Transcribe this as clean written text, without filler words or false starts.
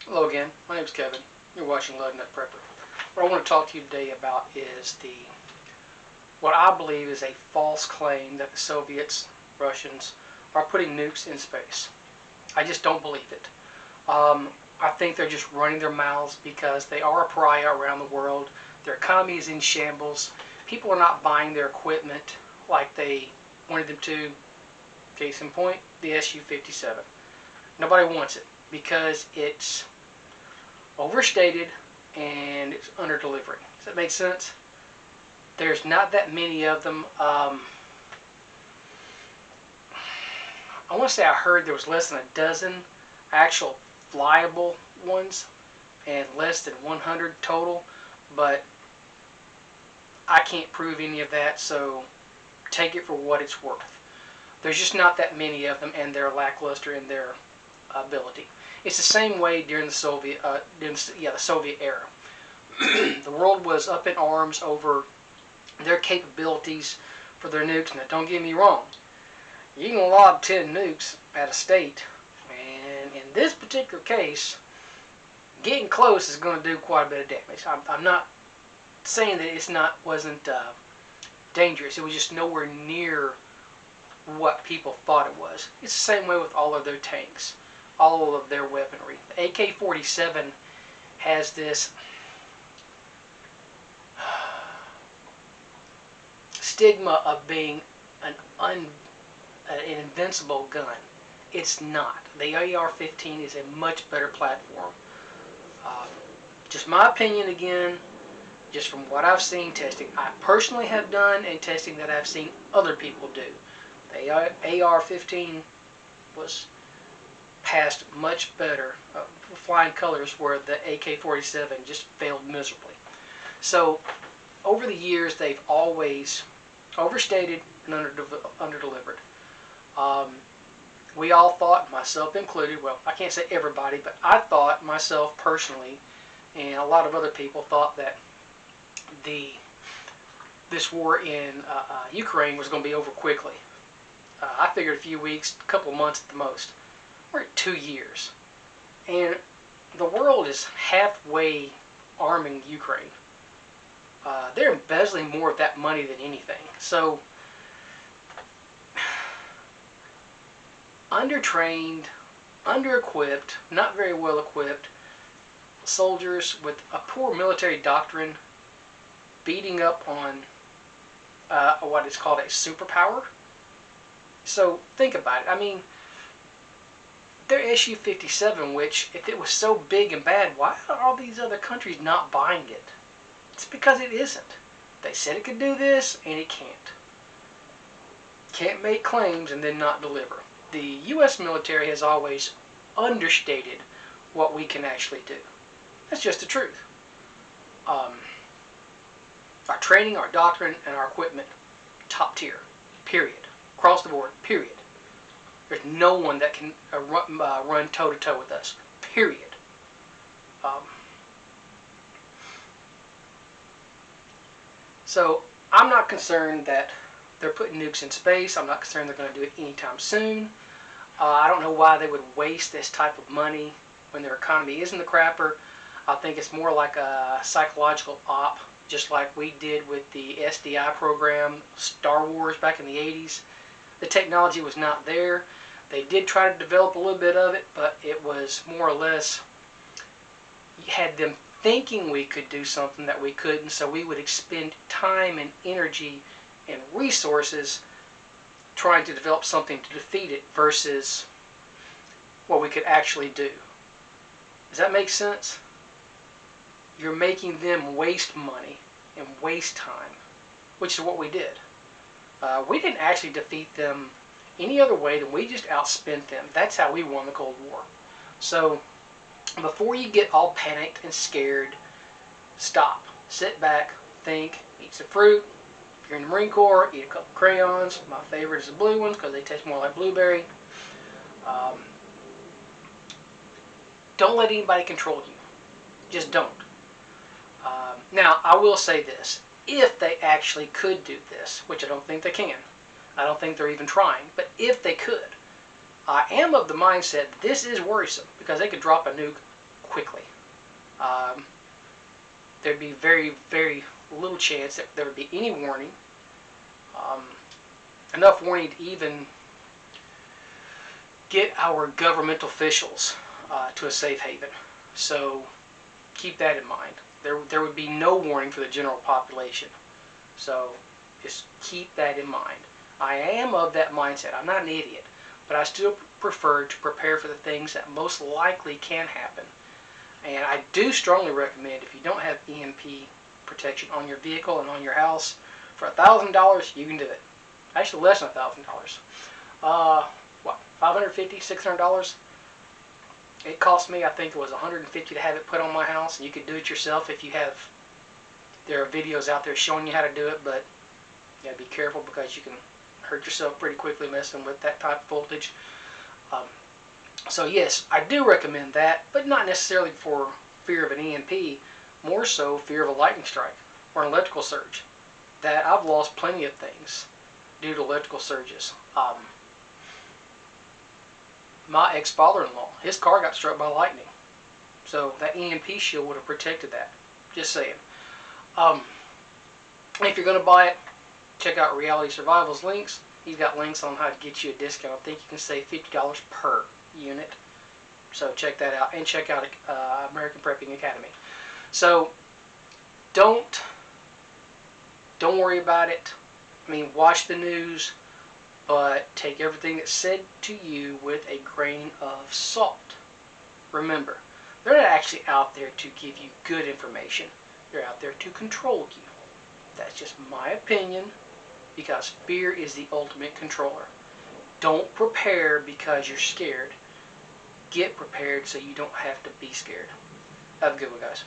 Hello again, my name is Kevin. You're watching Lug Nut Prepper. What I want to talk to you today about is what I believe is a false claim that the Soviets, Russians, are putting nukes in space. I just don't believe it. I think they're just running their mouths because they are a pariah around the world. Their economy is in shambles. People are not buying their equipment like they wanted them to. Case in point, the Su-57. Nobody wants it because it's overstated and it's under delivering. Does that make sense? There's not that many of them. I want to say I heard there was less than a dozen actual flyable ones and less than 100 total, but I can't prove any of that, so take it for what it's worth. There's just not that many of them, and they're lackluster in their ability. It's the same way during the Soviet era. The world was up in arms over their capabilities for their nukes. Now, don't get me wrong. You can lob 10 nukes at a state, and in this particular case, getting close is going to do quite a bit of damage. I'm not saying that wasn't dangerous. It was just nowhere near what people thought it was. It's the same way with all of their tanks, all of their weaponry. The AK-47 has this stigma of being an invincible gun. It's not. The AR-15 is a much better platform. Just my opinion again, just from what I've seen testing I personally have done and testing that I've seen other people do. The AR-15 was passed much better, flying colors, where the AK-47 just failed miserably. So over the years they've always overstated and underdelivered. We all thought, myself included, well, I can't say everybody, but I thought myself personally, and a lot of other people thought that this war in Ukraine was going to be over quickly. I figured a few weeks, a couple of months at the most. We're at 2 years. And the world is halfway arming Ukraine. They're embezzling more of that money than anything. So, undertrained, under-equipped, not very well equipped soldiers with a poor military doctrine beating up on what is called a superpower. So think about it. I mean, their Su-57, which if it was so big and bad, why are all these other countries not buying it? It's because it isn't. They said it could do this, and it can't. Can't make claims and then not deliver. The U.S. military has always understated what we can actually do. That's just the truth. Our training, our doctrine, and our equipment, top tier. Period. Across the board. Period. There's no one that can run toe-to-toe with us. Period. So I'm not concerned that they're putting nukes in space. I'm not concerned they're going to do it anytime soon. I don't know why they would waste this type of money when their economy is in the crapper. I think it's more like a psychological op, just like we did with the SDI program, Star Wars back in the 80s. The technology was not there. They did try to develop a little bit of it, but it was more or less, you had them thinking we could do something that we couldn't, so we would expend time and energy and resources trying to develop something to defeat it versus what we could actually do. Does that make sense? You're making them waste money and waste time, which is what we did. We didn't actually defeat them any other way than we just outspent them. That's how we won the Cold War. So before you get all panicked and scared, stop. Sit back, think, eat some fruit. If you're in the Marine Corps, eat a couple crayons. My favorite is the blue ones because they taste more like blueberry. Don't let anybody control you. Just don't. Now, I will say this. If they actually could do this, which I don't think they can, I don't think they're even trying, but if they could, I am of the mindset that this is worrisome because they could drop a nuke quickly. Um, there'd be very, very little chance that there would be any warning. Um, enough warning to even get our governmental officials to a safe haven. So keep that in mind. There would be no warning for the general population. So just keep that in mind. I am of that mindset. I'm not an idiot, but I still prefer to prepare for the things that most likely can happen. And I do strongly recommend, if you don't have EMP protection on your vehicle and on your house, for $1,000 you can do it. Actually, less than $1,000. What, $550, $600? It cost me, I think it was $150 to have it put on my house, and you can do it yourself if you have. There are videos out there showing you how to do it, but you gotta be careful because you can hurt yourself pretty quickly messing with that type of voltage. So yes, I do recommend that, but not necessarily for fear of an EMP, more so fear of a lightning strike or an electrical surge. That I've lost plenty of things due to electrical surges. My ex-father-in-law, his car got struck by lightning. So that EMP shield would have protected that. Just saying. If you're going to buy it, check out Reality Survival's links. He's got links on how to get you a discount. I think you can save $50 per unit. So check that out. And check out American Prepping Academy. So don't worry about it. I mean, watch the news, but take everything that's said to you with a grain of salt. Remember, they're not actually out there to give you good information. They're out there to control you. That's just my opinion, because fear is the ultimate controller. Don't prepare because you're scared. Get prepared so you don't have to be scared. Have a good one, guys.